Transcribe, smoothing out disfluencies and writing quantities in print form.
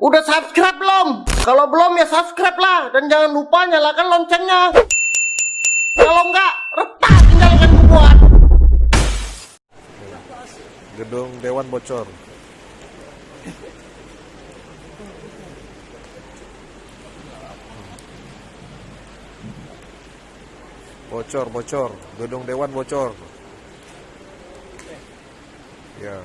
Udah subscribe belum? Kalau belum ya subscribe lah. Dan jangan lupa nyalakan loncengnya. Kalau enggak, retak tinggalkan buat. Gedung Dewan bocor. Bocor. Gedung Dewan bocor. Ya.